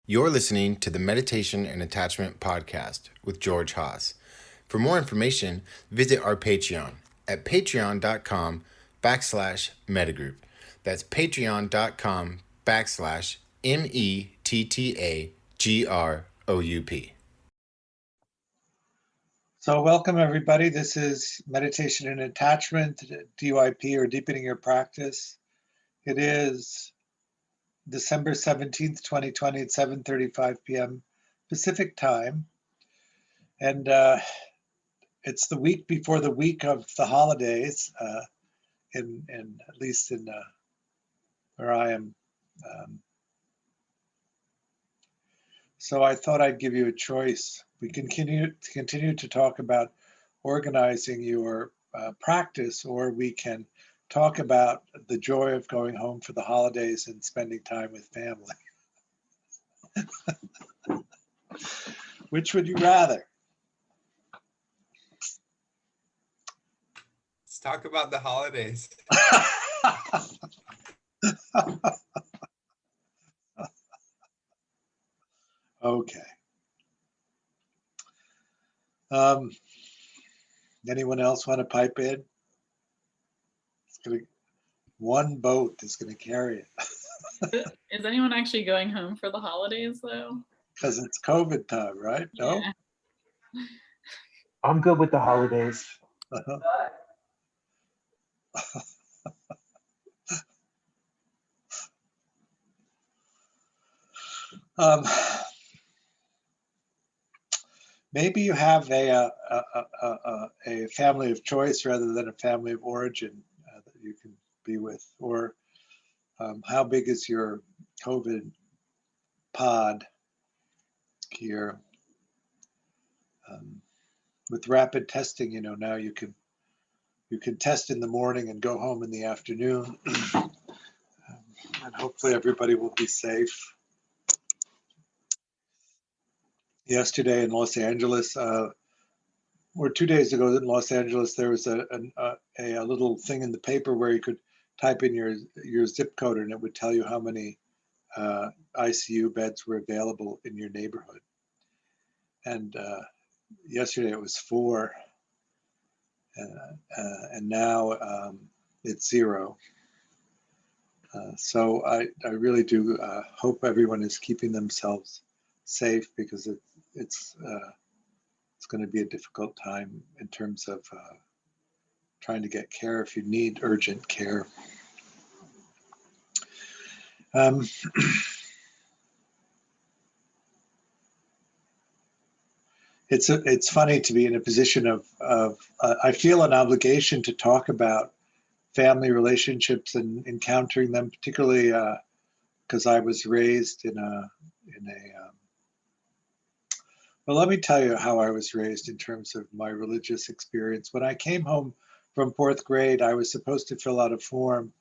You're listening to the Meditation and Attachment Podcast with George Haas. For more information, visit our Patreon at patreon.com/Mettagroup. That's patreon.com/METTAGROUP. So welcome everybody. This is Meditation and Attachment, DYP, or Deepening Your Practice. It is December 17th, 2020 at 7:35 p.m. Pacific time. And it's the week before the week of the holidays, in at least in where I am. So I thought I'd give you a choice. We continue to talk about organizing your practice, or we can talk about the joy of going home for the holidays and spending time with family. Which would you rather? Let's talk about the holidays. Okay. Anyone else want to pipe in? One boat is going to carry it. Is anyone actually going home for the holidays, though? Because it's COVID time, right? No? Yeah. I'm good with the holidays. Maybe you have a family of choice rather than a family of origin that you can be with. Or how big is your COVID pod here? With rapid testing, now you can test in the morning and go home in the afternoon. And hopefully everybody will be safe. Yesterday in Los Angeles, or 2 days ago in Los Angeles, there was a little thing in the paper where you could type in your zip code and it would tell you how many ICU beds were available in your neighborhood. And yesterday it was 4, and now it's 0. So I really do hope everyone is keeping themselves safe, because it's going to be a difficult time in terms of trying to get care if you need urgent care. It's funny to be in a position of I feel an obligation to talk about family relationships and encountering them, particularly because I was raised in a well, let me tell you how I was raised in terms of my religious experience. When I came home from 4th grade, I was supposed to fill out a form,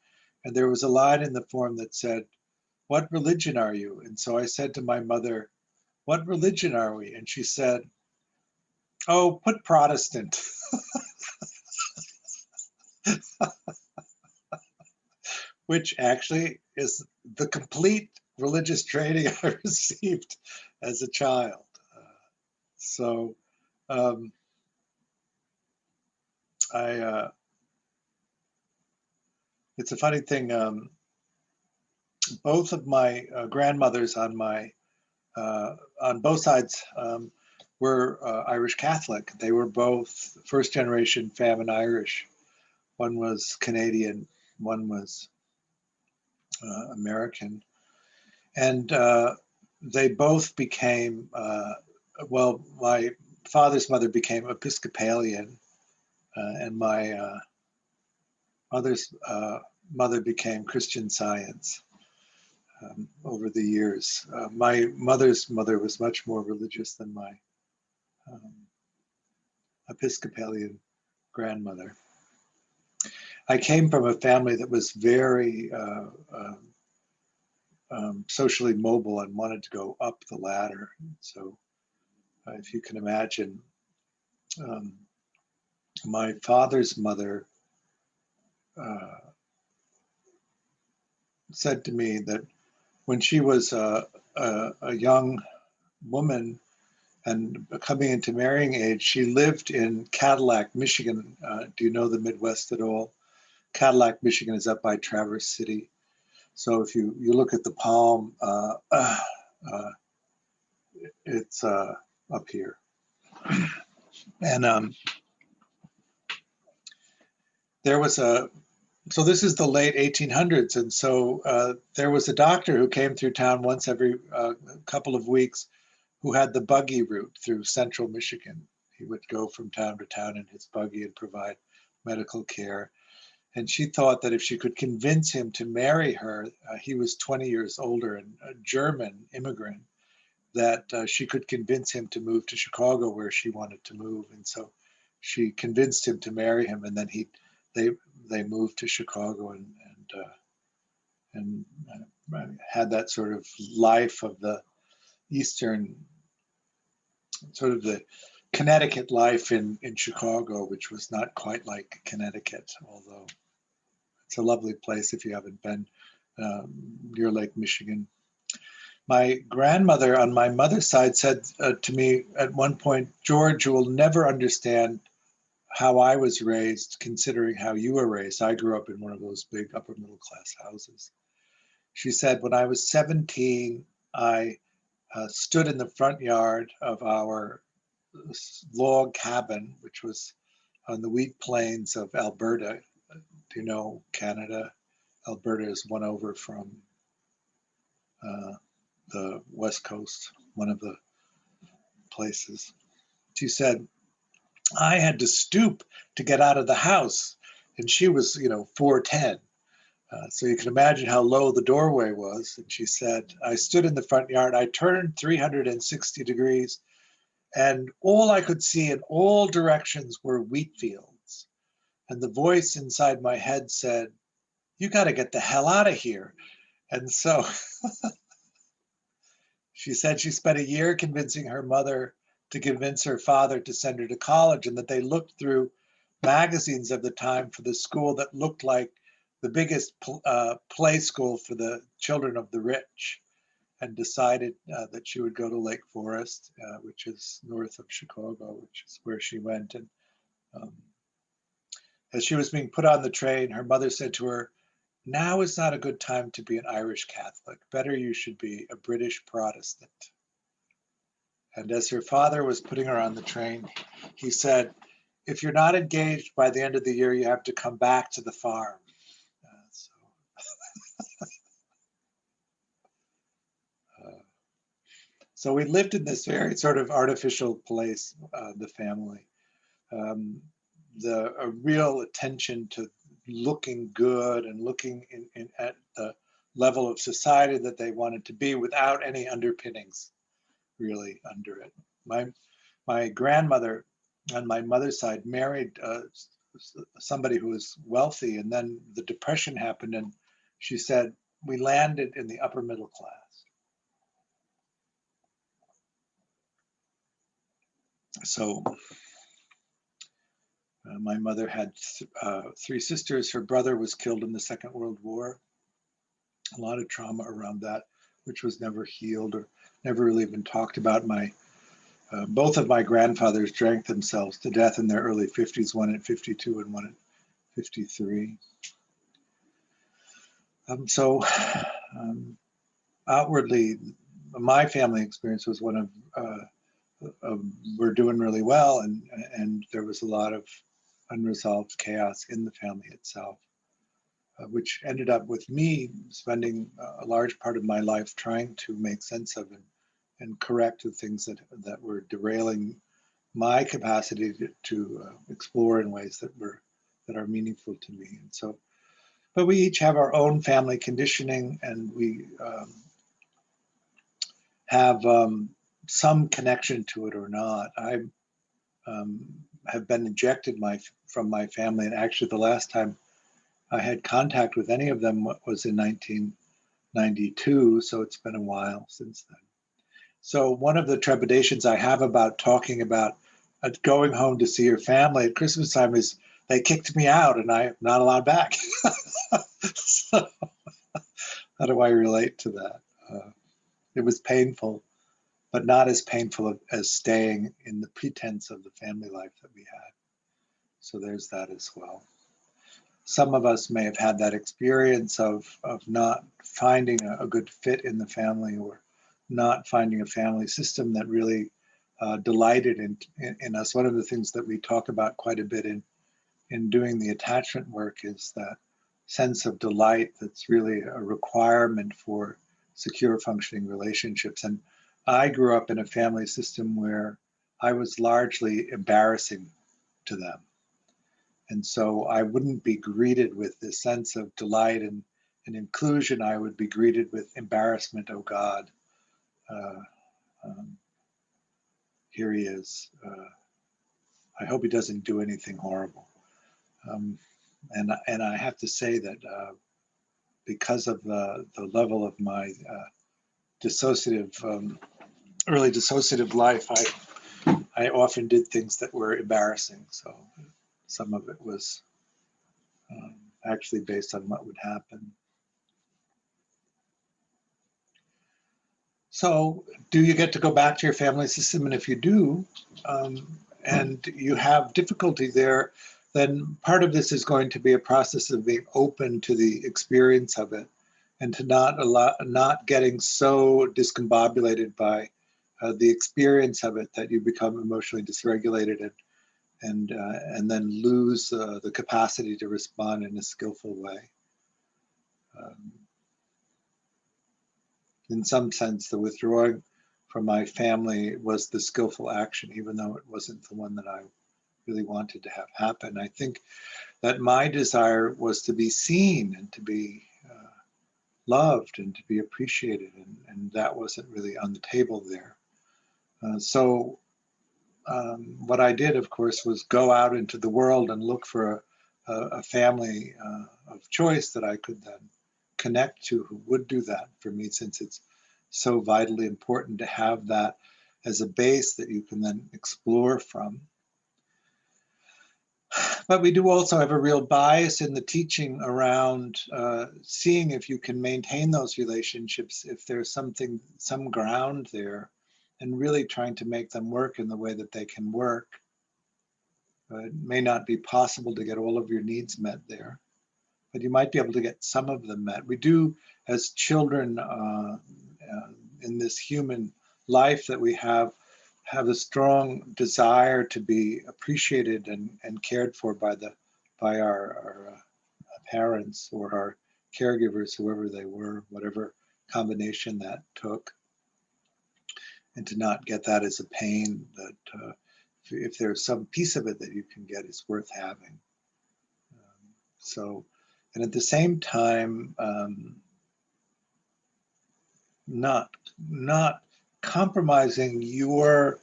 and there was a line in the form that said, "What religion are you?" And so I said to my mother, "What religion are we?" And she said, "Oh, put Protestant." Which actually is the complete religious training I received as a child. So it's a funny thing. Both of my grandmothers on both sides were Irish Catholic. They were both first generation famine Irish. One was Canadian, one was American. And they both became, well, my father's mother became Episcopalian, and my mother's mother became Christian Science over the years. My mother's mother was much more religious than my Episcopalian grandmother. I came from a family that was very socially mobile and wanted to go up the ladder. So if you can imagine, my father's mother said to me that when she was a a young woman and coming into marrying age, she lived in Cadillac, Michigan. Do you know the Midwest at all? Cadillac, Michigan is up by Traverse City. So if you look at the palm, it's up here. And there was so this is the late 1800s. And so there was a doctor who came through town once every couple of weeks who had the buggy route through central Michigan. He would go from town to town in his buggy and provide medical care. And she thought that if she could convince him to marry her, he was 20 years older and a German immigrant, that she could convince him to move to Chicago where she wanted to move. And so she convinced him to marry him, and then they moved to Chicago and had that sort of life of the Eastern, sort of the Connecticut life in Chicago, which was not quite like Connecticut, although it's a lovely place if you haven't been near Lake Michigan. My grandmother on my mother's side said to me at one point, "George, you will never understand how I was raised, considering how you were raised. I grew up in one of those big upper middle class houses." She said, when I was 17, I stood in the front yard of our log cabin, which was on the wheat plains of Alberta. Do you know Canada? Alberta is one over from the West Coast, one of the places. She said, I had to stoop to get out of the house, and she was, 4'10". So you can imagine how low the doorway was. And she said, I stood in the front yard, I turned 360 degrees, and all I could see in all directions were wheat fields. And the voice inside my head said, you got to get the hell out of here. And so she said she spent a year convincing her mother to convince her father to send her to college, and that they looked through magazines of the time for the school that looked like the biggest play school for the children of the rich, and decided that she would go to Lake Forest, which is north of Chicago, which is where she went. And as she was being put on the train, her mother said to her, now is not a good time to be an Irish Catholic. Better you should be a British Protestant. And as her father was putting her on the train, he said, if you're not engaged by the end of the year, you have to come back to the farm. So we lived in this very sort of artificial place, the family. A real attention to looking good and looking at the level of society that they wanted to be without any underpinnings really under it. My grandmother on my mother's side married somebody who was wealthy, and then the Depression happened, and she said, we landed in the upper middle class. So my mother had three sisters. Her brother was killed in the Second World War. A lot of trauma around that, which was never healed or never really been talked about. Both of my grandfathers drank themselves to death in their early 50s, one at 52 and one at 53. Outwardly, my family experience was one of we're doing really well, and there was a lot of unresolved chaos in the family itself, which ended up with me spending a large part of my life trying to make sense of and correct the things that were derailing my capacity to explore in ways that are meaningful to me. And so, but we each have our own family conditioning, and we have some connection to it or not. I have been ejected from my family, and actually the last time I had contact with any of them was in 1992, so it's been a while since then. So one of the trepidations I have about talking about going home to see your family at Christmas time is they kicked me out and I'm not allowed back. So how do I relate to that? It was painful, but not as painful as staying in the pretense of the family life that we had. So there's that as well. Some of us may have had that experience of not finding a good fit in the family, or not finding a family system that really delighted in us. One of the things that we talk about quite a bit in doing the attachment work is that sense of delight that's really a requirement for secure functioning relationships. And I grew up in a family system where I was largely embarrassing to them. And so I wouldn't be greeted with this sense of delight and inclusion. I would be greeted with embarrassment. Oh God, here he is. I hope he doesn't do anything horrible. And I have to say that because of the level of my early dissociative life, I often did things that were embarrassing. So some of it was actually based on what would happen. So do you get to go back to your family system? And if you do, and you have difficulty there, then part of this is going to be a process of being open to the experience of it, and to not getting so discombobulated by the experience of it that you become emotionally dysregulated and then lose the capacity to respond in a skillful way. In some sense, the withdrawing from my family was the skillful action, even though it wasn't the one that I really wanted to have happen. I think that my desire was to be seen and to be loved and to be appreciated, and that wasn't really on the table there. So what I did, of course, was go out into the world and look for a family of choice that I could then connect to, who would do that for me, since it's so vitally important to have that as a base that you can then explore from. But we do also have a real bias in the teaching around seeing if you can maintain those relationships, if there's some ground there, and really trying to make them work in the way that they can work. It may not be possible to get all of your needs met there, but you might be able to get some of them met. We do, as children in this human life that we have a strong desire to be appreciated and cared for by our parents or our caregivers, whoever they were, whatever combination that took, and to not get that as a pain, that if there's some piece of it that you can get, it's worth having. And at the same time, not compromising your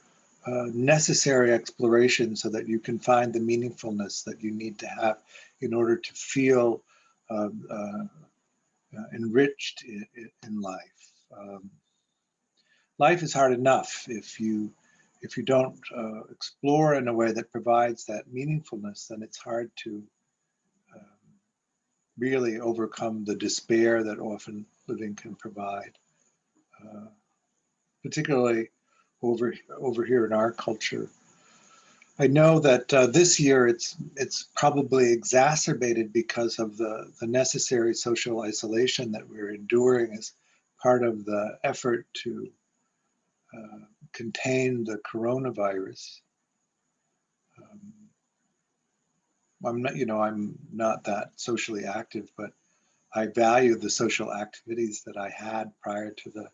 necessary exploration so that you can find the meaningfulness that you need to have in order to feel enriched in life. Life is hard enough if you don't explore in a way that provides that meaningfulness. Then it's hard to really overcome the despair that often living can provide. Particularly over here in our culture. I know that this year it's probably exacerbated because of the necessary social isolation that we're enduring as part of the effort to contain the coronavirus. I'm not that socially active, but I value the social activities that I had prior to the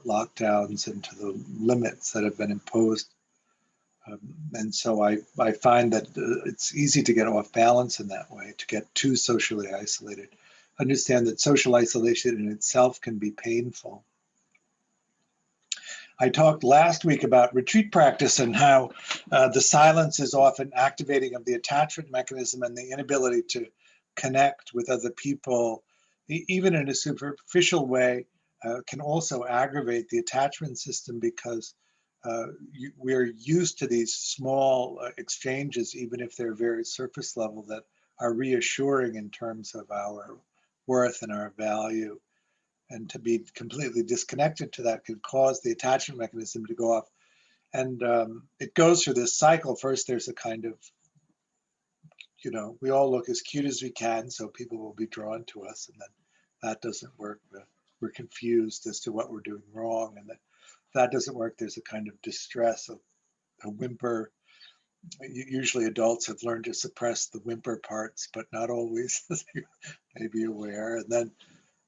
lockdowns and to the limits that have been imposed. And so I find that it's easy to get off balance in that way, to get too socially isolated. Understand that social isolation in itself can be painful. I talked last week about retreat practice and how the silence is often activating of the attachment mechanism, and the inability to connect with other people, even in a superficial way, can also aggravate the attachment system, because we're used to these small exchanges, even if they're very surface level, that are reassuring in terms of our worth and our value. And to be completely disconnected to that could cause the attachment mechanism to go off. And it goes through this cycle. First, there's a kind of, we all look as cute as we can, so people will be drawn to us. And then that doesn't work. We're confused as to what we're doing wrong. And then that doesn't work. There's a kind of distress, a whimper. Usually adults have learned to suppress the whimper parts, but not always, as you may be aware. And then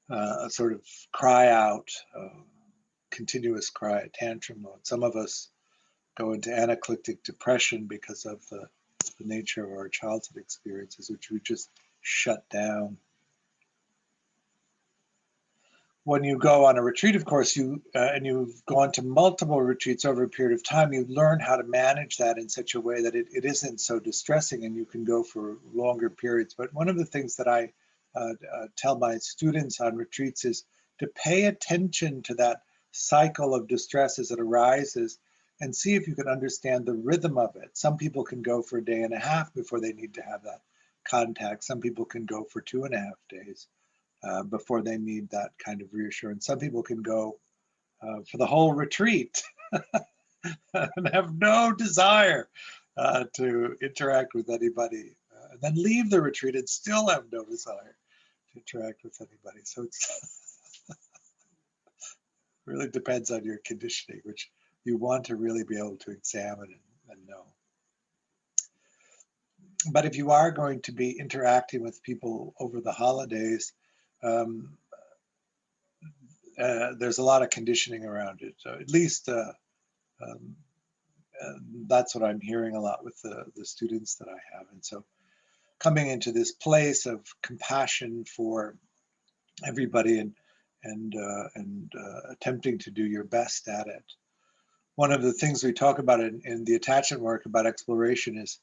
a sort of cry out, continuous cry, a tantrum mode. Some of us go into anaclyptic depression because of the nature of our childhood experiences, which we just shut down. When you go on a retreat, of course, and you've gone to multiple retreats over a period of time, you learn how to manage that in such a way that it isn't so distressing and you can go for longer periods. But one of the things that I tell my students on retreats is to pay attention to that cycle of distress as it arises and see if you can understand the rhythm of it. Some people can go for a day and a half before they need to have that contact. Some people can go for 2.5 days before they need that kind of reassurance. Some people can go for the whole retreat and have no desire to interact with anybody, and then leave the retreat and still have no desire to interact with anybody. So it's really depends on your conditioning, which you want to really be able to examine and know. But if you are going to be interacting with people over the holidays, there's a lot of conditioning around it. So at least that's what I'm hearing a lot with the students that I have. And so coming into this place of compassion for everybody and attempting to do your best at it. One of the things we talk about in the attachment work about exploration is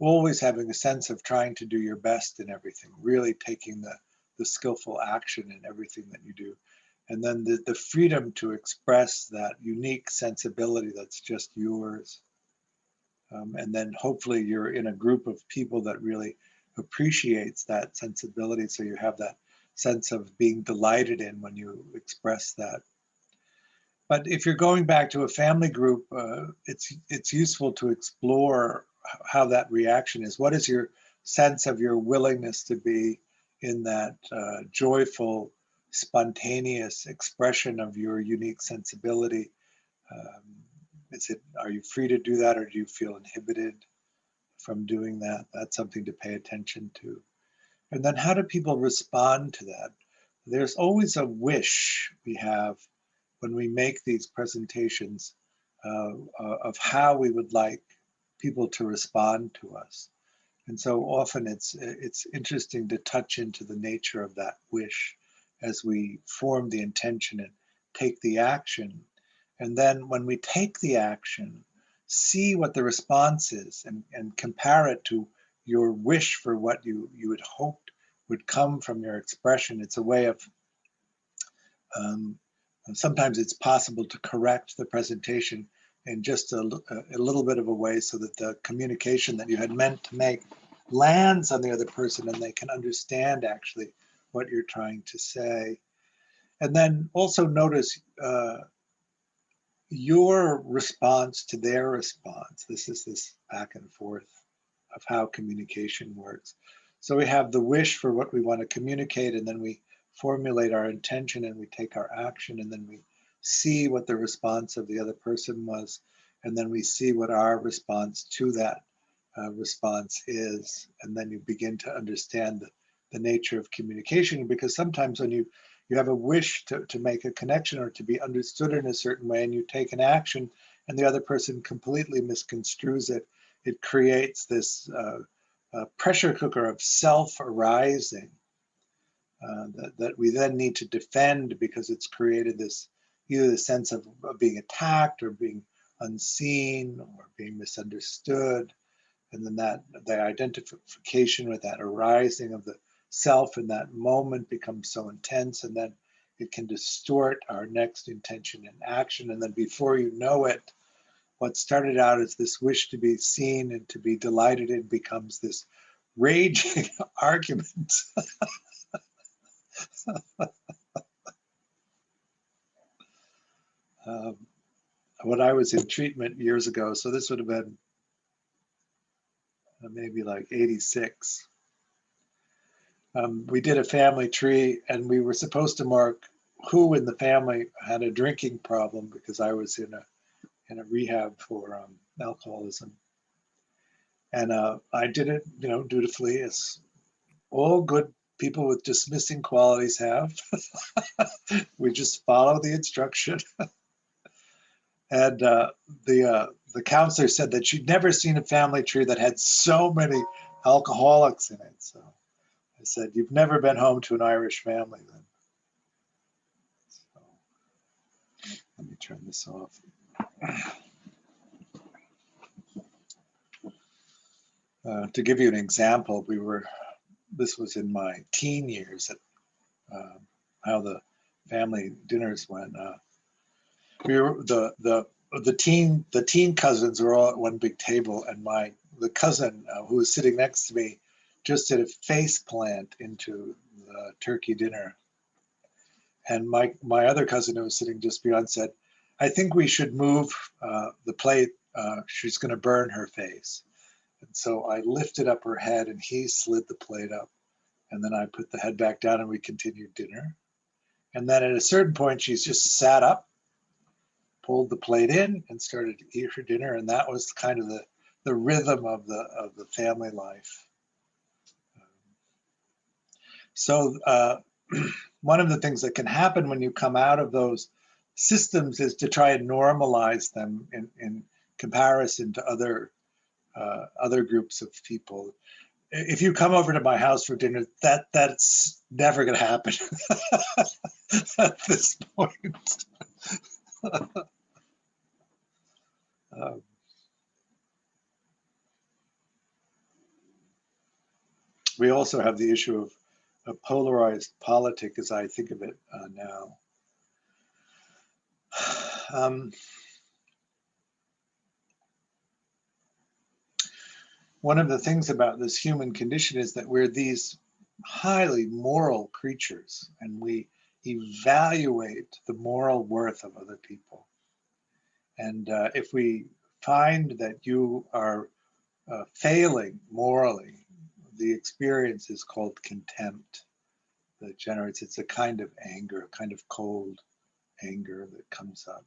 always having a sense of trying to do your best in everything, really taking the skillful action in everything that you do. And then the freedom to express that unique sensibility that's just yours. And then hopefully you're in a group of people that really appreciates that sensibility. So you have that sense of being delighted in when you express that. But if you're going back to a family group, it's useful to explore how that reaction is. What is your sense of your willingness to be in that joyful, spontaneous expression of your unique sensibility? Are you free to do that, or do you feel inhibited from doing that? That's something to pay attention to. And then how do people respond to that? There's always a wish we have when we make these presentations of how we would like people to respond to us. And so often it's interesting to touch into the nature of that wish as we form the intention and take the action. And then when we take the action, see what the response is and compare it to your wish for what you had hoped would come from your expression. It's a way of, sometimes it's possible to correct the presentation in just a little bit of a way so that the communication that you had meant to make lands on the other person and they can understand actually what you're trying to say. And then also notice your response to their response. This is this back and forth of how communication works. So we have the wish for what we want to communicate, and then we formulate our intention and we take our action, and then we see what the response of the other person was, and then we see what our response to that response is, and then you begin to understand the nature of communication. Because sometimes when you have a wish to make a connection or to be understood in a certain way, and you take an action and the other person completely misconstrues it, it creates this pressure cooker of self arising that we then need to defend, because it's created this either the sense of being attacked or being unseen or being misunderstood. And then that the identification with that arising of the self in that moment becomes so intense, and then it can distort our next intention and action. And then before you know it, what started out as this wish to be seen and to be delighted in becomes this raging argument. when I was in treatment years ago, so this would have been maybe like 86. We did a family tree, and we were supposed to mark who in the family had a drinking problem, because I was in a rehab for alcoholism. And I did it, dutifully, as all good people with dismissing qualities have. We just follow the instruction. And the counselor said that she'd never seen a family tree that had so many alcoholics in it. So I said, "You've never been home to an Irish family then." So, let me turn this off. To give you an example, this was in my teen years, how the family dinners went. We were the teen cousins were all at one big table, and the cousin who was sitting next to me just did a face plant into the turkey dinner. And my other cousin who was sitting just beyond said, "I think we should move the plate. She's going to burn her face." And so I lifted up her head, and he slid the plate up. And then I put the head back down, and we continued dinner. And then at a certain point, she's just sat up, pulled the plate in, and started to eat her dinner. And that was kind of the rhythm of the family life. So one of the things that can happen when you come out of those systems is to try and normalize them in comparison to other groups of people. If you come over to my house for dinner, that's never going to happen at this point. We also have the issue of a polarized politic, as I think of it now. One of the things about this human condition is that we're these highly moral creatures, and we evaluate the moral worth of other people. And if we find that you are failing morally, the experience is called contempt that generates. It's a kind of anger, a kind of cold anger that comes up.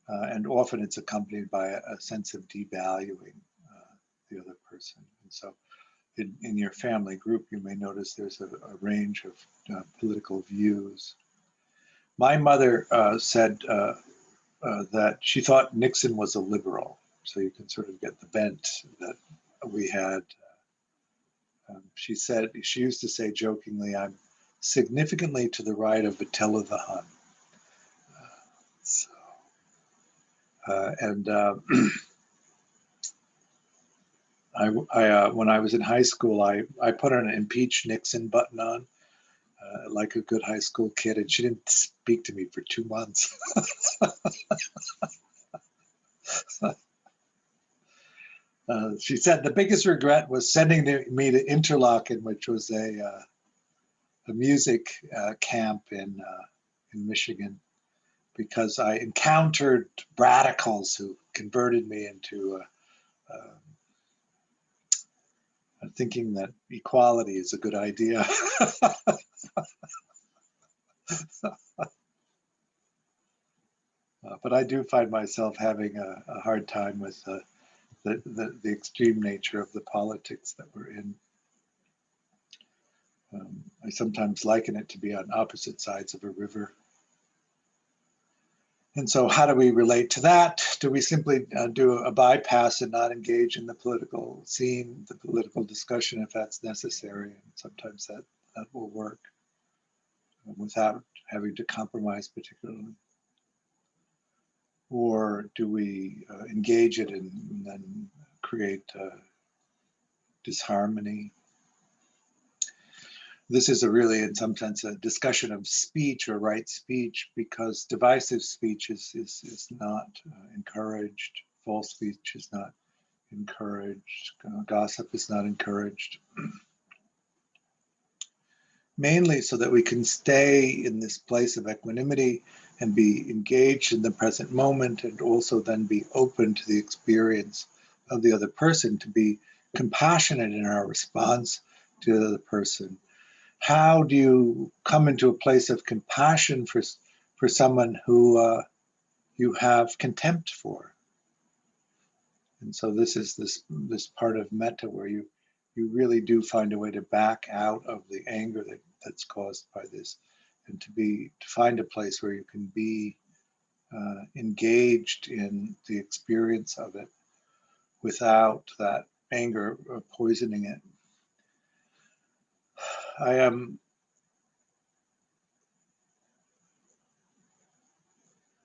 And often it's accompanied by a sense of devaluing the other person. And so in your family group, you may notice there's a range of political views. My mother said that she thought Nixon was a liberal. So you can sort of get the bent that we had. She used to say jokingly, "I'm significantly to the right of Attila the Hun." When I was in high school, I put an impeach Nixon button on, like a good high school kid, and she didn't speak to me for 2 months. She said the biggest regret was sending me to Interlochen, which was a music camp in Michigan, because I encountered radicals who converted me into thinking that equality is a good idea. But I do find myself having a hard time with the extreme nature of the politics that we're in. I sometimes liken it to be on opposite sides of a river. And so how do we relate to that? Do we simply do a bypass and not engage in the political scene, the political discussion, if that's necessary? And sometimes that will work without having to compromise particularly. Or do we engage it and then create disharmony? This is really, in some sense, a discussion of speech or right speech, because divisive speech is not encouraged. False speech is not encouraged. Gossip is not encouraged. Mainly so that we can stay in this place of equanimity and be engaged in the present moment, and also then be open to the experience of the other person, to be compassionate in our response to the other person. How do you come into a place of compassion for someone who you have contempt for? And so this is this part of metta where you really do find a way to back out of the anger that's caused by this, and to find a place where you can be engaged in the experience of it without that anger poisoning it. I am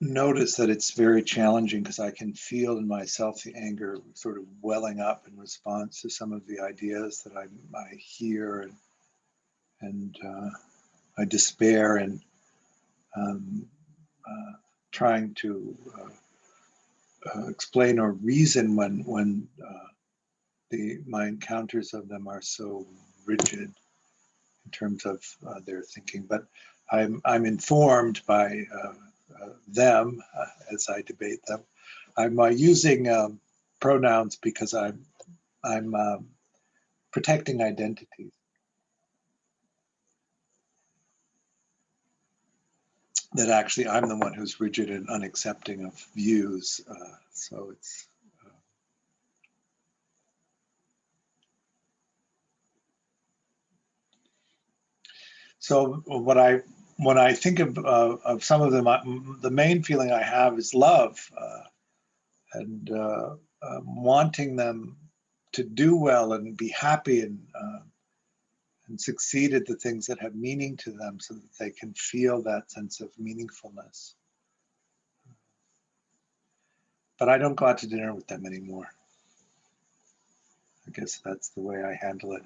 notice that it's very challenging because I can feel in myself the anger sort of welling up in response to some of the ideas that I hear, and I despair, and trying to explain or reason when my encounters of them are so rigid in terms of their thinking. But I'm informed by them as I debate them. I'm using pronouns because I'm protecting identities. That actually I'm the one who's rigid and unaccepting of views. So it's so when I think of some of them, the main feeling I have is love, and wanting them to do well and be happy, and succeed at the things that have meaning to them, so that they can feel that sense of meaningfulness. But I don't go out to dinner with them anymore. I guess that's the way I handle it.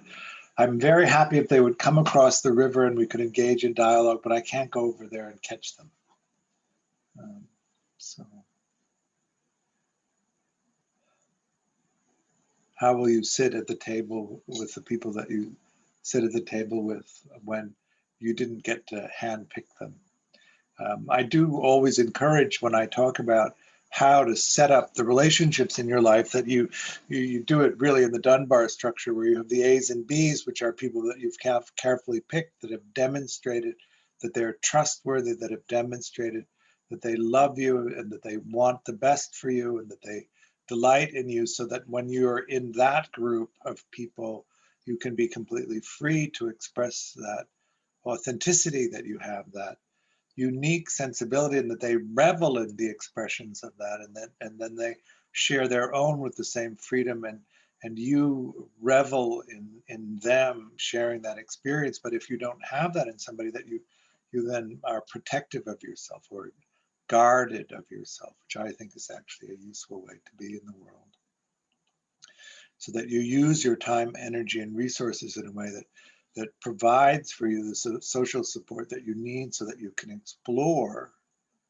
I'm very happy if they would come across the river and we could engage in dialogue, but I can't go over there and catch them. So how will you sit at the table with the people that you sit at the table with when you didn't get to handpick them? I do always encourage, when I talk about how to set up the relationships in your life, that you do it really in the Dunbar structure, where you have the A's and B's, which are people that you've carefully picked, that have demonstrated that they're trustworthy, that have demonstrated that they love you and that they want the best for you and that they delight in you, so that when you're in that group of people, you can be completely free to express that authenticity that you have, that unique sensibility, and that they revel in the expressions of that, and then they share their own with the same freedom, and you revel in them sharing that experience. But if you don't have that in somebody, that you then are protective of yourself or guarded of yourself, which I think is actually a useful way to be in the world, so that you use your time, energy, and resources in a way that provides for you the social support that you need, so that you can explore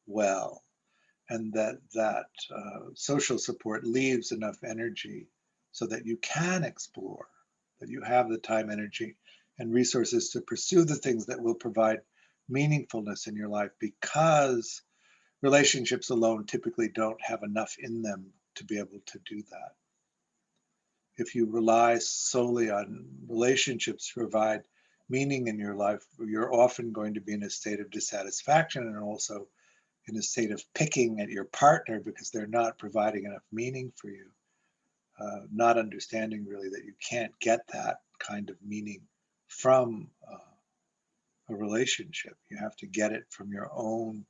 well, and that social support leaves enough energy so that you can explore, that you have the time, energy, and resources to pursue the things that will provide meaningfulness in your life, because relationships alone typically don't have enough in them to be able to do that. If you rely solely on relationships to provide meaning in your life, you're often going to be in a state of dissatisfaction, and also in a state of picking at your partner because they're not providing enough meaning for you, not understanding really that you can't get that kind of meaning from a relationship. You have to get it from your own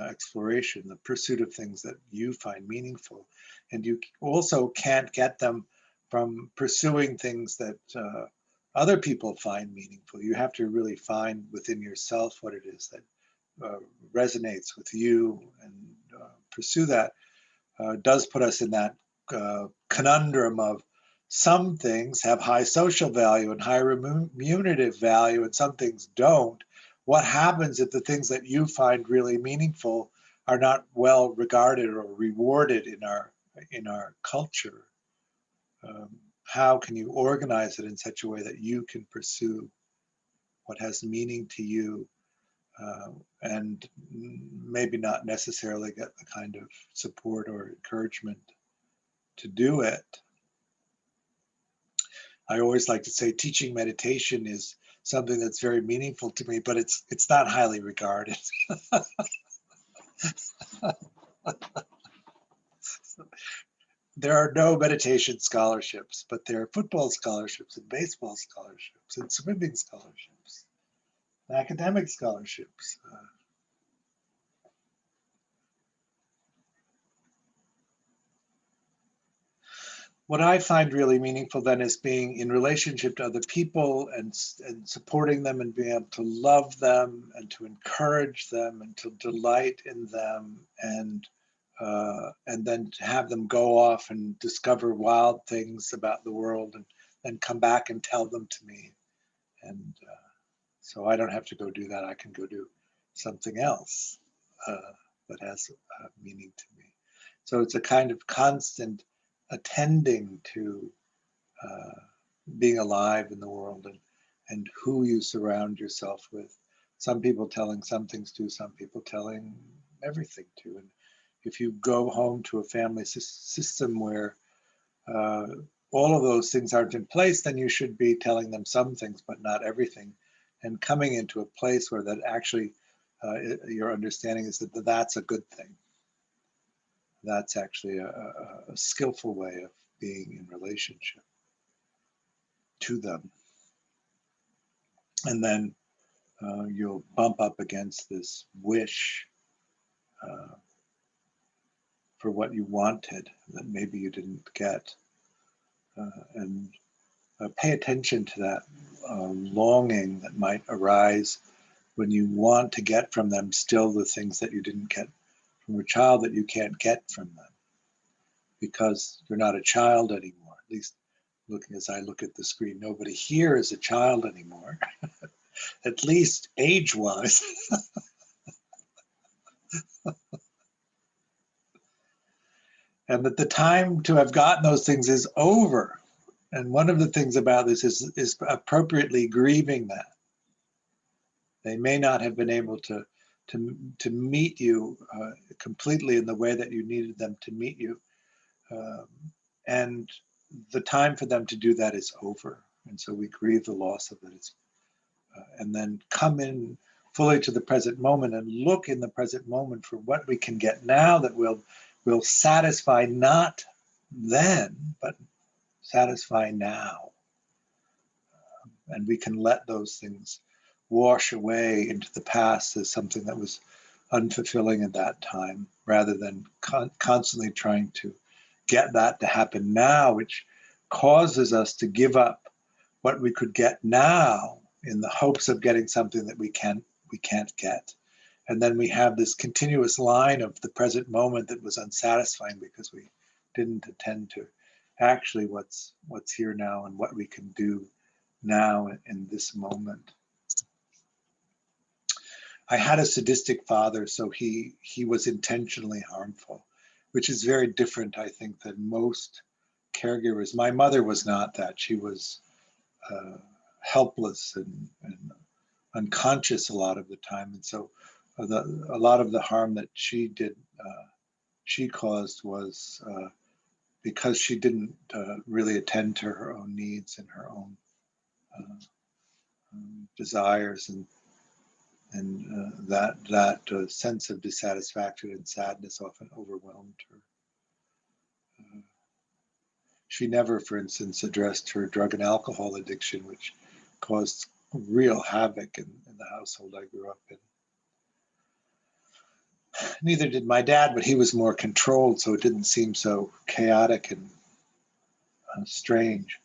exploration, the pursuit of things that you find meaningful. And you also can't get them from pursuing things that other people find meaningful. You have to really find within yourself what it is that resonates with you, and pursue that. Does put us in that conundrum of some things have high social value and high remunerative value, and some things don't. What happens if the things that you find really meaningful are not well regarded or rewarded in our culture? How can you organize it in such a way that you can pursue what has meaning to you and maybe not necessarily get the kind of support or encouragement to do it. I always like to say teaching meditation is something that's very meaningful to me, but it's not highly regarded. There are no meditation scholarships, but there are football scholarships and baseball scholarships and swimming scholarships, and academic scholarships. What I find really meaningful then is being in relationship to other people and supporting them and being able to love them and to encourage them and to delight in them and then to have them go off and discover wild things about the world and then come back and tell them to me. And so I don't have to go do that. I can go do something else that has meaning to me. So it's a kind of constant attending to being alive in the world and who you surround yourself with. Some people telling some things to, some people telling everything to. And if you go home to a family system where all of those things aren't in place, then you should be telling them some things, but not everything. And coming into a place where that actually your understanding is that that's a good thing. That's actually a skillful way of being in relationship to them. And then you'll bump up against this wish for what you wanted that maybe you didn't get. And pay attention to that longing that might arise when you want to get from them still the things that you didn't get from a child that you can't get from them because you're not a child anymore. At least looking as I look at the screen, nobody here is a child anymore, at least age-wise. And that the time to have gotten those things is over. And one of the things about this is appropriately grieving that. They may not have been able to meet you completely in the way that you needed them to meet you. And the time for them to do that is over. And so we grieve the loss of it. And then come in fully to the present moment and look in the present moment for what we can get now that will satisfy not then, but satisfy now. And we can let those things wash away into the past as something that was unfulfilling at that time, rather than constantly trying to get that to happen now, which causes us to give up what we could get now in the hopes of getting something that we can't get. And then we have this continuous line of the present moment that was unsatisfying because we didn't attend to actually what's here now and what we can do now in this moment. I had a sadistic father, so he was intentionally harmful, which is very different, I think, than most caregivers. My mother was not that. She was helpless and unconscious a lot of the time, and so a lot of the harm that she did, she caused was because she didn't really attend to her own needs and her own desires, and that sense of dissatisfaction and sadness often overwhelmed her. She never, for instance, addressed her drug and alcohol addiction, which caused real havoc in the household I grew up in. Neither did my dad, but he was more controlled, so it didn't seem so chaotic and strange.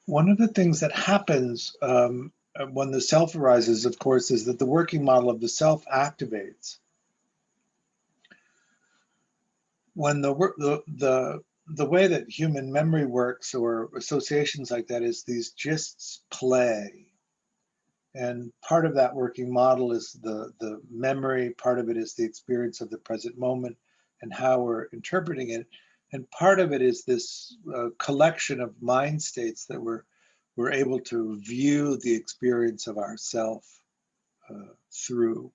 One of the things that happens when the self arises, of course, is that the working model of the self activates. When the way that human memory works, or associations like that, is these gists play. And part of that working model is the memory, part of it is the experience of the present moment, and how we're interpreting it. And part of it is this collection of mind states that we're able to view the experience of ourself through.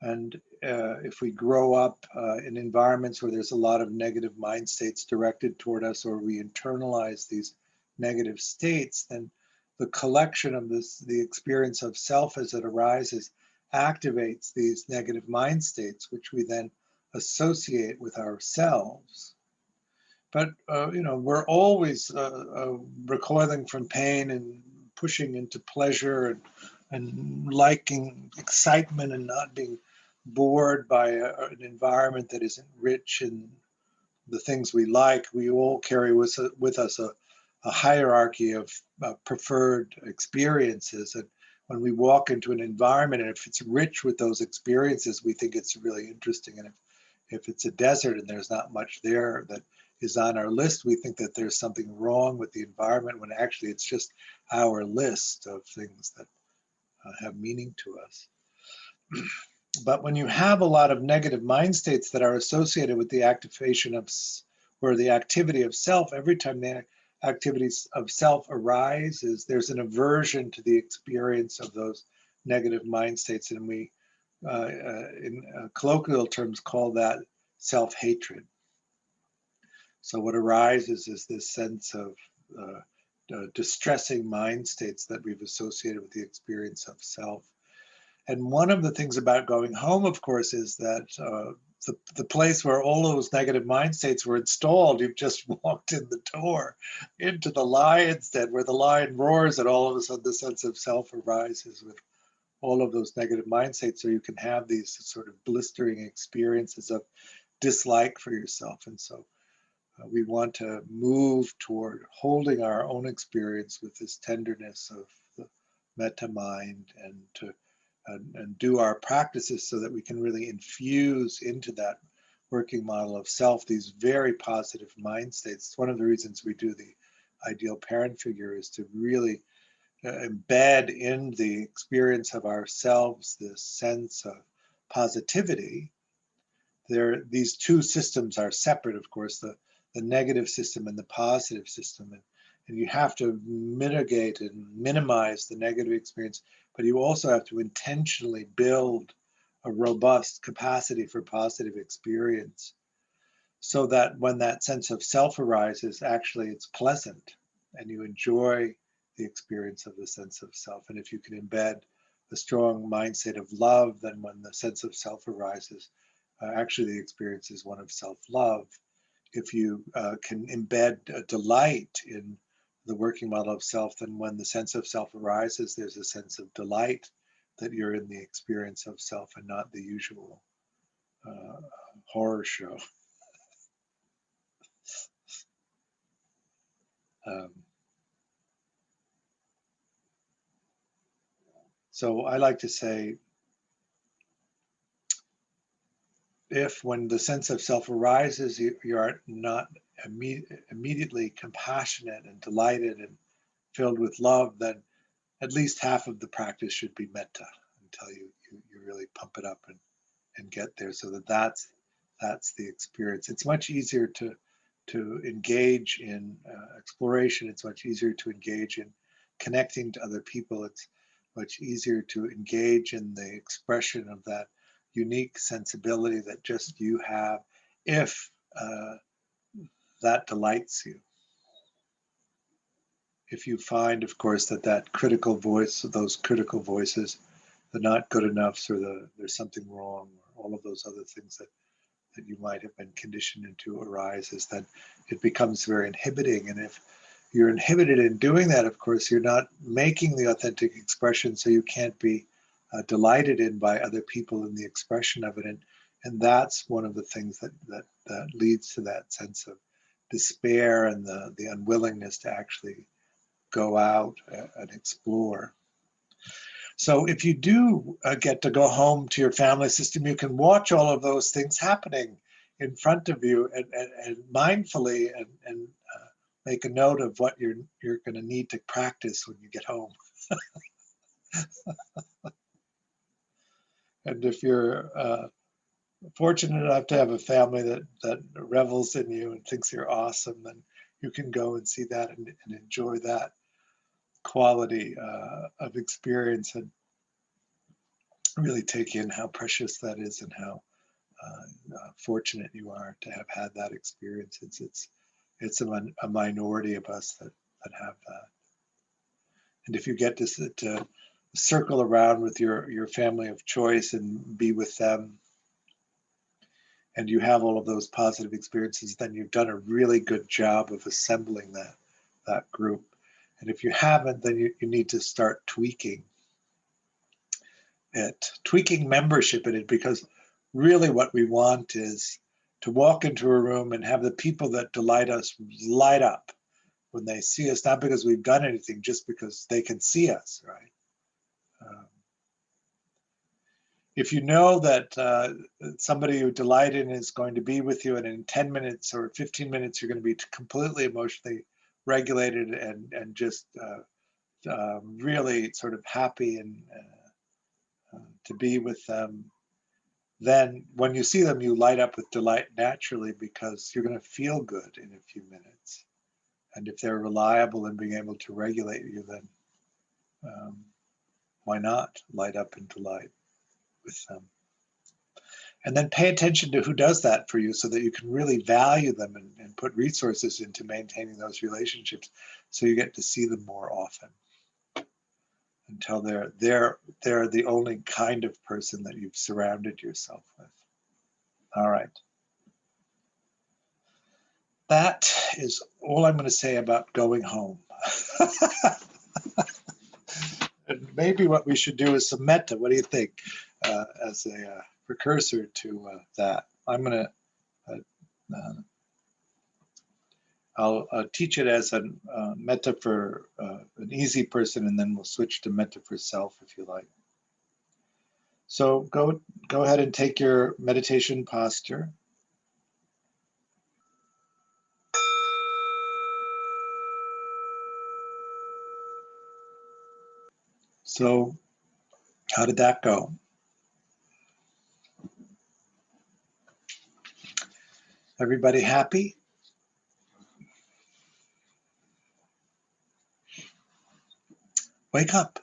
And if we grow up in environments where there's a lot of negative mind states directed toward us, or we internalize these negative states, then the collection of the experience of self as it arises activates these negative mind states, which we then associate with ourselves. But we're always recoiling from pain and pushing into pleasure and liking excitement and not being bored by an environment that isn't rich in the things we like. We all carry with us a hierarchy of preferred experiences. And when we walk into an environment, and if it's rich with those experiences, we think it's really interesting. And if it's a desert and there's not much there that is on our list, we think that there's something wrong with the environment, when actually it's just our list of things that have meaning to us. But when you have a lot of negative mind states that are associated with the activation of, or the activity of self, every time the activities of self arises, there's an aversion to the experience of those negative mind states. And we, in colloquial terms, call that self-hatred. So what arises is this sense of distressing mind states that we've associated with the experience of self. And one of the things about going home, of course, is that the place where all those negative mind states were installed, you've just walked in the door into the lion's den, where the lion roars, and all of a sudden the sense of self arises with all of those negative mind states. So you can have these sort of blistering experiences of dislike for yourself. And so we want to move toward holding our own experience with this tenderness of the metta mind, and to and do our practices so that we can really infuse into that working model of self these very positive mind states. It's one of the reasons we do the ideal parent figure, is to really embed in the experience of ourselves this sense of positivity. These two systems are separate, of course, the negative system and the positive system. And you have to mitigate and minimize the negative experience, but you also have to intentionally build a robust capacity for positive experience, so that when that sense of self arises, actually it's pleasant and you enjoy the experience of the sense of self. And if you can embed a strong mindset of love, then when the sense of self arises, actually the experience is one of self-love. If you can embed a delight in the working model of self, then when the sense of self arises, there's a sense of delight that you're in the experience of self and not the usual horror show. So I like to say, if when the sense of self arises, you are not immediately compassionate and delighted and filled with love, then at least half of the practice should be metta, until you really pump it up and get there, so that's the experience. It's much easier to engage in exploration. It's much easier to engage in connecting to other people. It's much easier to engage in the expression of that unique sensibility that just you have, if that delights you. If you find, of course, that critical voice, those critical voices, the not good enoughs, or there's something wrong, or all of those other things that you might have been conditioned into arises, then it becomes very inhibiting. And if you're inhibited in doing that, of course, you're not making the authentic expression, so you can't be delighted in by other people in the expression of it. And that's one of the things that leads to that sense of despair and the unwillingness to actually go out and explore. So if you do get to go home to your family system, you can watch all of those things happening in front of you, and mindfully and make a note of what you're going to need to practice when you get home. And if you're fortunate enough to have a family that revels in you and thinks you're awesome, then you can go and see that and enjoy that quality of experience and really take in how precious that is and how fortunate you are to have had that experience. It's a minority of us that have that. And if you get to circle around with your family of choice and be with them, and you have all of those positive experiences, then you've done a really good job of assembling that group. And if you haven't, then you need to start tweaking membership in it, because really what we want is to walk into a room and have the people that delight us light up when they see us, not because we've done anything, just because they can see us, right? If you know that somebody you delight in is going to be with you, and in 10 minutes or 15 minutes, you're going to be completely emotionally regulated and just really sort of happy and to be with them, then when you see them, you light up with delight naturally, because you're going to feel good in a few minutes. And if they're reliable in being able to regulate you, then why not light up in delight with them? And then pay attention to who does that for you, so that you can really value them and put resources into maintaining those relationships, so you get to see them more often until they're the only kind of person that you've surrounded yourself with. All right. That is all I'm going to say about going home. And maybe what we should do is some metta. What do you think? As a precursor to that, I'm going to I'll teach it as a metta for an easy person, and then we'll switch to metta for self if you like. So go ahead and take your meditation posture. So how did that go? Everybody happy? Wake up.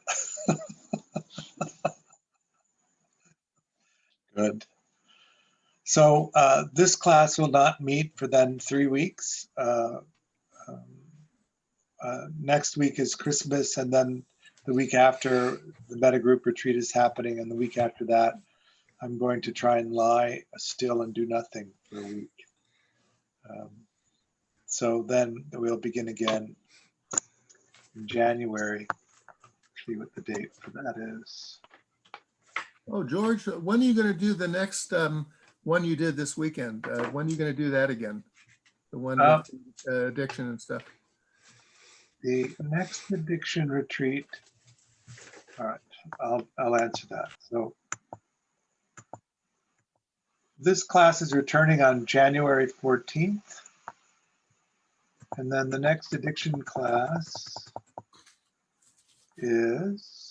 Good. So this class will not meet for then 3 weeks. Next week is Christmas, and then the week after, the Mettagroup retreat is happening, and the week after that, I'm going to try and lie still and do nothing for a week. So then we'll begin again in January. See what the date for that is. Oh, George, when are you going to do the next one you did this weekend? When are you going to do that again? The one with addiction and stuff. The next addiction retreat. All right, I'll answer that. So this class is returning on January 14th. And then the next addiction class is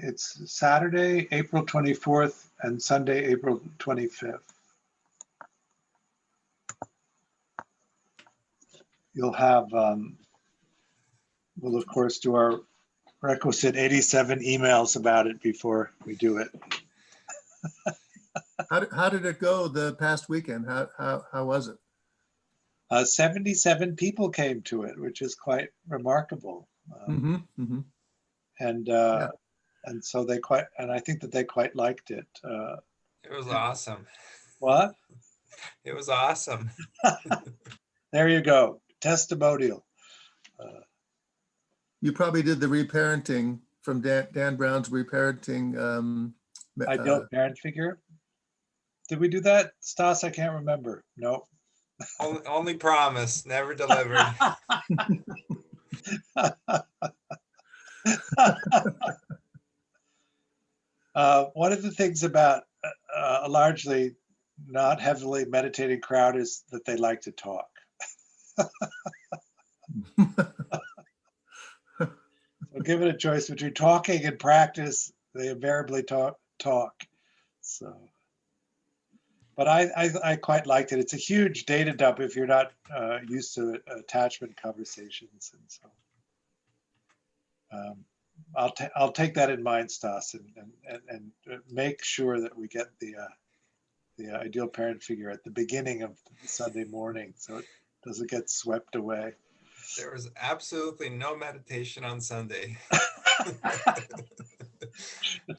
it's Saturday, April 24th, and Sunday, April 25th. You'll have, we'll of course do our requisite 87 emails about it before we do it. How did it go the past weekend? How was it? 77 people came to it, which is quite remarkable. And Yeah. and so and I think that they quite liked it. It was awesome. What? It was awesome. There you go, testimonial. You probably did the reparenting from Dan Brown's reparenting. I don't parent figure. Did we do that, Stas? I can't remember. No. Only promise, never delivered. One of the things about largely not heavily meditating crowd is that they like to talk. So given a choice between talking and practice, they invariably talk. So, but I quite liked it. It's a huge data dump if you're not used to attachment conversations, and so I'll take that in mind, Stas, and make sure that we get the ideal parent figure at the beginning of Sunday morning, so it doesn't get swept away. There was absolutely no meditation on Sunday.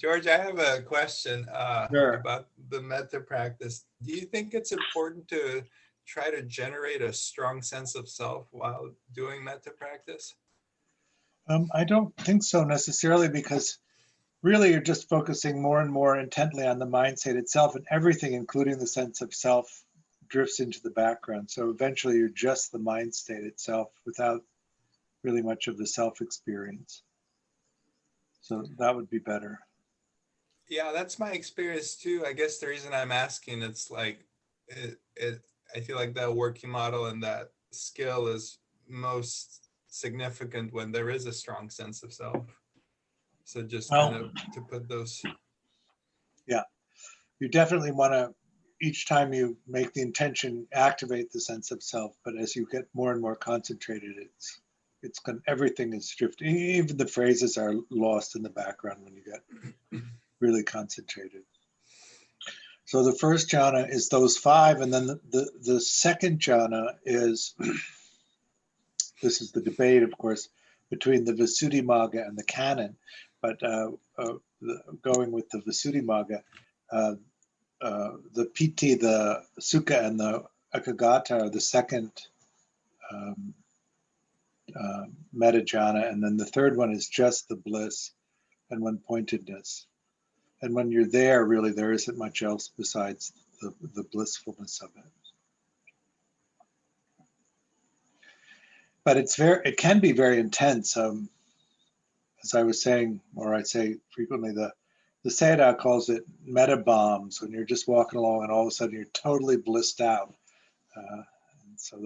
George, I have a question Sure. about the metta practice. Do you think it's important to try to generate a strong sense of self while doing metta practice? I don't think so necessarily, because really you're just focusing more and more intently on the mind state itself, and everything, including the sense of self, drifts into the background. So eventually you're just the mind state itself without really much of the self experience. So that would be better. Yeah, that's my experience too. I guess the reason I'm asking, it's like, I feel like that working model and that skill is most significant when there is a strong sense of self. So just kind of to put those. Yeah, you definitely want to, each time you make the intention, activate the sense of self. But as you get more and more concentrated, it's everything is drifting. Even the phrases are lost in the background when you get really concentrated. So the first jhana is those 5, and then the second jhana is, this is the debate, of course, between the Visuddhimagga and the canon, but going with the Visuddhimagga, the Piti, the Sukha, and the Ekagata are the second metta jhana, and then the third one is just the bliss and one pointedness. And when you're there, really, there isn't much else besides the blissfulness of it. But it can be very intense. As I was saying, or I say frequently, the Sayadaw calls it metta bombs, when you're just walking along and all of a sudden you're totally blissed out. And so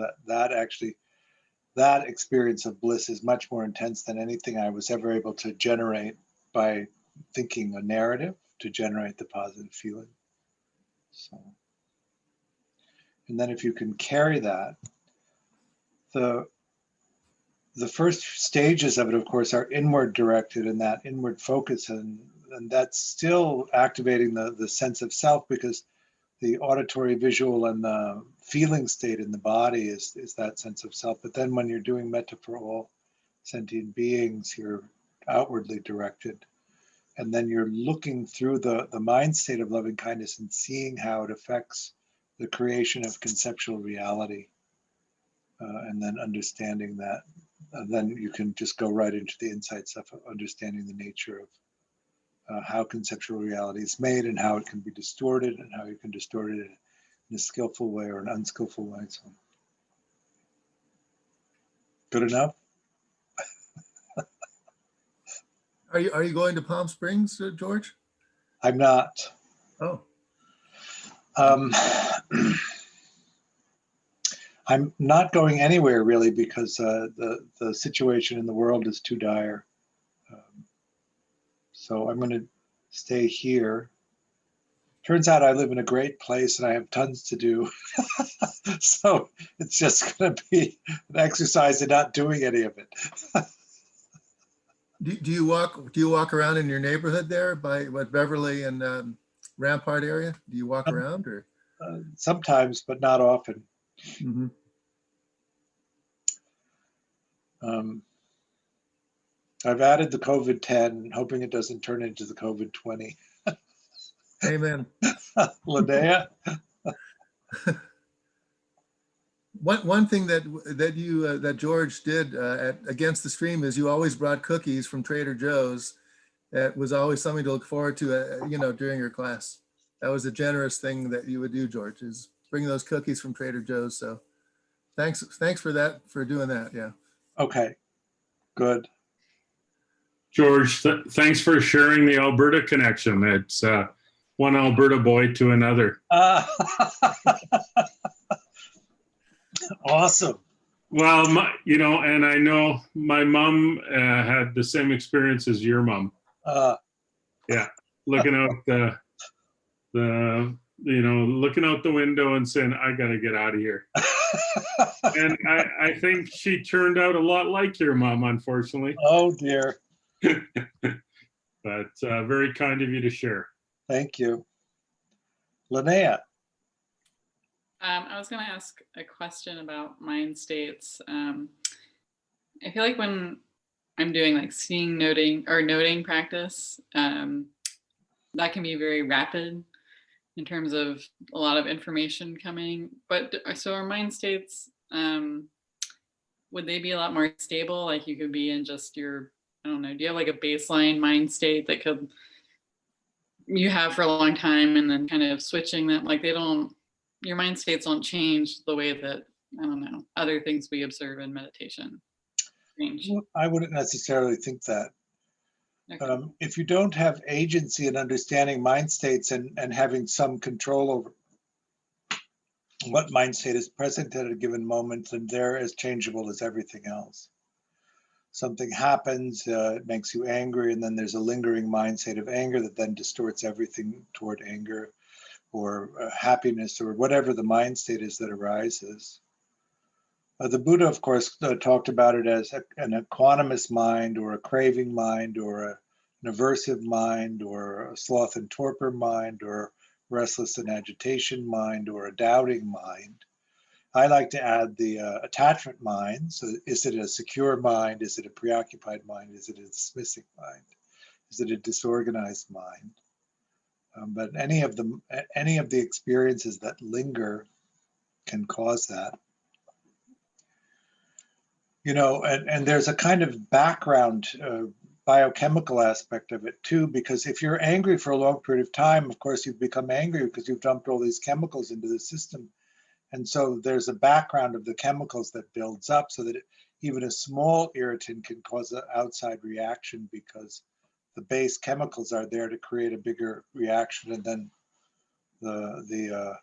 that experience of bliss is much more intense than anything I was ever able to generate by thinking a narrative to generate the positive feeling. So, and then if you can carry that, the first stages of it, of course, are inward directed, and that inward focus, and that's still activating the sense of self, because the auditory, visual, and the feeling state in the body is that sense of self. But then when you're doing metta for all sentient beings, you're outwardly directed. And then you're looking through the mind state of loving kindness and seeing how it affects the creation of conceptual reality. And then understanding that, then you can just go right into the insight stuff of understanding the nature of how conceptual reality is made and how it can be distorted, and how you can distort it in a skillful way or an unskillful way. So, good enough? Are you going to Palm Springs, George? I'm not. Oh. I'm not going anywhere really, because the situation in the world is too dire. So I'm going to stay here. Turns out I live in a great place and I have tons to do. So it's just going to be an exercise in not doing any of it. Do you walk around in your neighborhood there by Beverly and Rampart area? Do you walk around, or? Sometimes, but not often. Mm-hmm. I've added the COVID-10, hoping it doesn't turn into the COVID-20. Amen. Linnea? One thing that George did at Against the Stream is you always brought cookies from Trader Joe's. That was always something to look forward to, during your class. That was a generous thing that you would do, George, is bring those cookies from Trader Joe's. So thanks for that, for doing that. Yeah. Okay, good. George, thanks for sharing the Alberta connection. It's one Alberta boy to another. Awesome. Well, and I know my mom had the same experience as your mom. Yeah, looking out looking out the window and saying, "I got to get out of here." And I think she turned out a lot like your mom, unfortunately. Oh dear. But very kind of you to share. Thank you. Linnea. I was going to ask a question about mind states. I feel like when I'm doing like seeing, noting, or noting practice, that can be very rapid in terms of a lot of information coming. But so are mind states, would they be a lot more stable? Like you could be in just your, I don't know, do you have like a baseline mind state that you have for a long time and then kind of switching that? Like your mind states don't change the way that, I don't know, other things we observe in meditation change. I wouldn't necessarily think that. Okay. If you don't have agency in understanding mind states and having some control over what mind state is present at a given moment, then they're as changeable as everything else. Something happens, it makes you angry, and then there's a lingering mind state of anger that then distorts everything toward anger or happiness or whatever the mind state is that arises. The Buddha, of course, talked about it as an equanimous mind or a craving mind or an aversive mind or a sloth and torpor mind or restless and agitation mind or a doubting mind. I like to add the attachment mind. So is it a secure mind? Is it a preoccupied mind? Is it a dismissing mind? Is it a disorganized mind? But any of the experiences that linger can cause that. And there's a kind of background biochemical aspect of it too, because if you're angry for a long period of time, of course, you've become angry because you've dumped all these chemicals into the system. And so there's a background of the chemicals that builds up so that even a small irritant can cause an outside reaction because the base chemicals are there to create a bigger reaction, and then the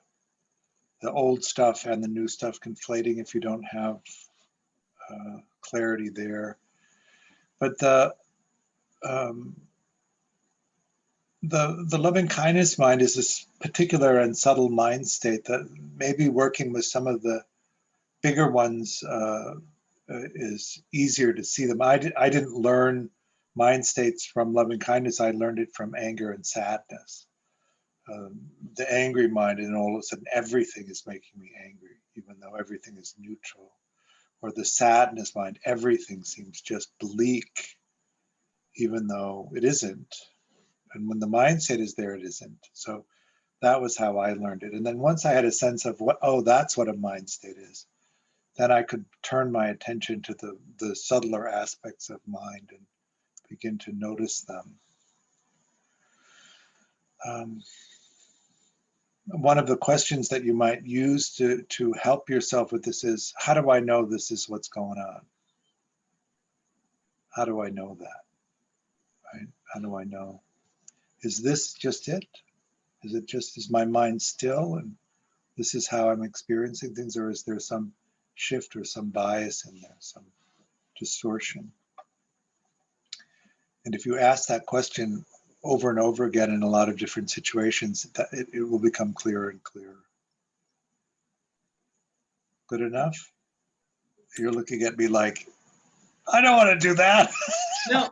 old stuff and the new stuff conflating if you don't have clarity there. But the loving kindness mind is this particular and subtle mind state that maybe working with some of the bigger ones is easier to see them. I didn't learn mind states from loving kindness. I learned it from anger and sadness. The angry mind, and all of a sudden everything is making me angry, even though everything is neutral. Or the sadness mind, everything seems just bleak, even though it isn't. And when the mindset is there, it isn't. So that was how I learned it. And then once I had a sense of that's what a mind state is, then I could turn my attention to the subtler aspects of mind and begin to notice them. One of the questions that you might use to help yourself with this is, how do I know this is what's going on? How do I know that? Right? How do I know? Is this just it? Is my mind still and this is how I'm experiencing things, or is there some shift or some bias in there, some distortion? And if you ask that question over and over again in a lot of different situations, it will become clearer and clearer. Good enough? You're looking at me like, I don't want to do that. No.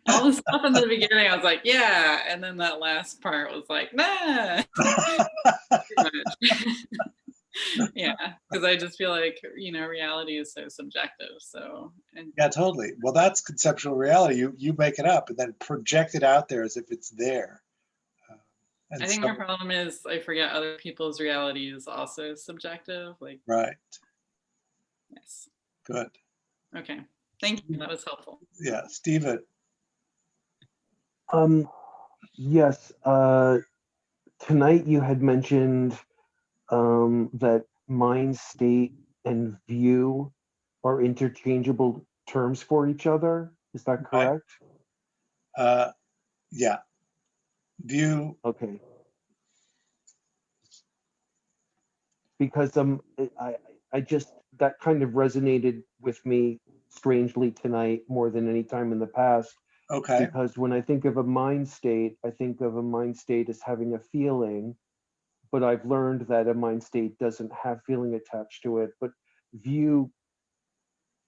All the stuff in the beginning, I was like, yeah. And then that last part was like, nah. Too much. Yeah, because I just feel like, reality is so subjective. So, yeah, totally. Well, that's conceptual reality. You make it up and then project it out there as if it's there. I think my problem is I forget other people's reality is also subjective. Like, right. Yes. Good. Okay. Thank you. That was helpful. Yeah, Stephen. Yes. Tonight you had mentioned that mind state and view are interchangeable terms for each other. Is that correct? Yeah. View, Okay. Because I just, that kind of resonated with me strangely tonight more than any time in the past. okay, Because when I think of a mind state, I think of a mind state as having a feeling, but I've learned that a mind state doesn't have feeling attached to it. But view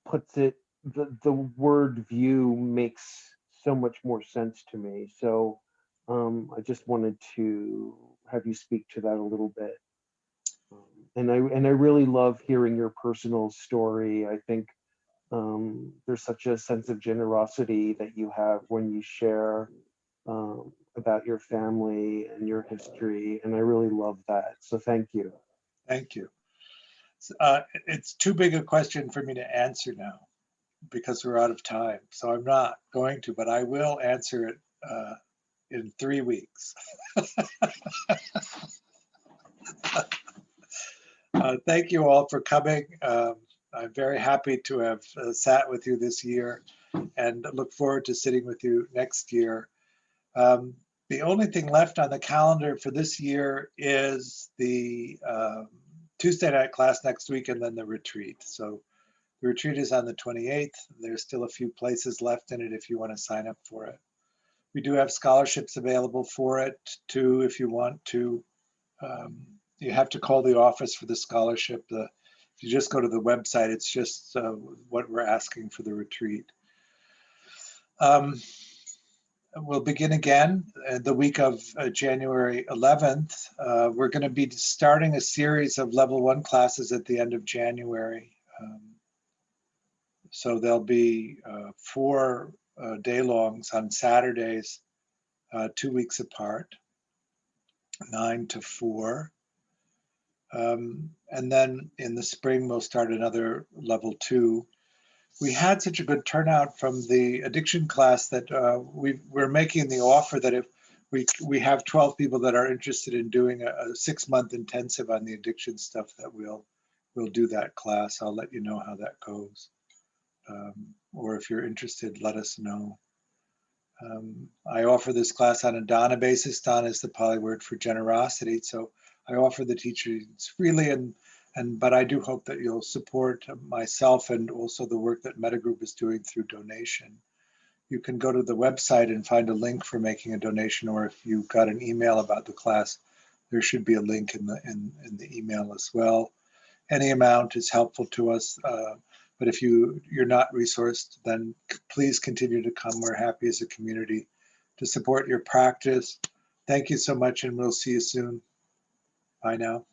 puts it, the word view makes so much more sense to me. So I just wanted to have you speak to that a little bit. And I really love hearing your personal story. I think there's such a sense of generosity that you have when you share about your family and your history, and I really love that. So thank you. thank you. It's too big a question for me to answer now because we're out of time. So I'm not going to, but I will answer it in 3 weeks. Thank you all for coming. I'm very happy to have sat with you this year and look forward to sitting with you next year. The only thing left on the calendar for this year is the Tuesday night class next week and then the retreat. So the retreat is on the 28th. There's still a few places left in it if you want to sign up for it. We do have scholarships available for it too if you want to. You have to call the office for the scholarship. If you just go to the website, it's just what we're asking for the retreat. We'll begin again the week of January 11th. We're going to be starting a series of level 1 classes at the end of January. So there'll be 4 day-longs on Saturdays, 2 weeks apart, 9 to 4. And then in the spring, we'll start another level 2. We had such a good turnout from the addiction class that we're making the offer that if we have 12 people that are interested in doing a 6-month intensive on the addiction stuff, that we'll do that class. I'll let you know how that goes. Or if you're interested, let us know. I offer this class on a dana basis. Dana is the Pali word for generosity. So I offer the teachings freely, but I do hope that you'll support myself and also the work that Mettagroup is doing through donation. You can go to the website and find a link for making a donation, or if you got an email about the class, there should be a link in the email as well. Any amount is helpful to us, but if you're not resourced, then please continue to come. We're happy as a community to support your practice. Thank you so much, and we'll see you soon. Bye now.